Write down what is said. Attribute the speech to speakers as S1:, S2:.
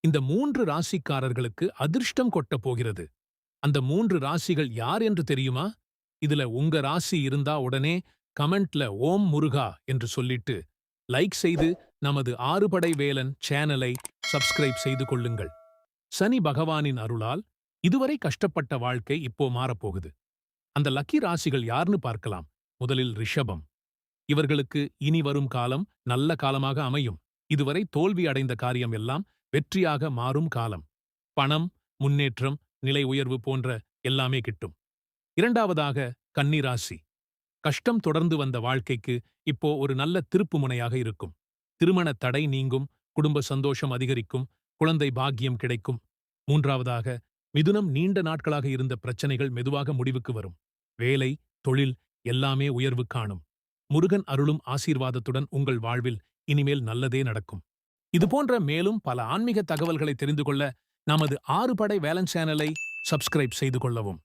S1: இந்த 3 ராசிக்காரர்களுக்கு அதிர்ஷ்டம் கொட்டப் போகிறது. அந்த 3 ராசிகள் யார் என்று தெரியுமா? இதுல உங்க ராசி இருந்தா உடனே கமெண்ட்ல ஓம் முருகா என்று சொல்லிட்டு லைக் செய்து நமது ஆறுபடை வேலன் சேனலை சப்ஸ்கிரைப் செய்து கொள்ளுங்கள். சனி பகவானின் அருளால் இதுவரை கஷ்டப்பட்ட வாழ்க்கை இப்போ மாறப்போகுது. அந்த லக்கி ராசிகள் யார்னு பார்க்கலாம். முதலில் ரிஷபம். இவர்களுக்கு இனி வரும் காலம் நல்ல காலமாக அமையும். இதுவரை தோல்வி அடைந்த காரியம் எல்லாம் வெற்றியாக மாறும் காலம். பணம், முன்னேற்றம், நிலை உயர்வு போன்ற எல்லாமே கிட்டும். இரண்டாவதாக கன்னி ராசி. கஷ்டம் தொடர்ந்து வந்த வாழ்க்கைக்கு இப்போ ஒரு நல்ல திருப்பு முனையாக இருக்கும். திருமண தடை நீங்கும், குடும்ப சந்தோஷம் அதிகரிக்கும், குழந்தை பாக்கியம் கிடைக்கும். மூன்றாவதாக மிதுனம். நீண்ட நாட்களாக இருந்த பிரச்சனைகள் மெதுவாக முடிவுக்கு வரும். வேலை, தொழில் எல்லாமே உயர்வு காணும். முருகன் அருளும் ஆசீர்வாதத்துடன் உங்கள் வாழ்வில் இனிமேல் நல்லதே நடக்கும். இதுபோன்ற மேலும் பல ஆன்மீக தகவல்களை தெரிந்து கொள்ள நமது ஆறுபடை வேலன் சேனலை சப்ஸ்கிரைப் செய்து கொள்ளவும்.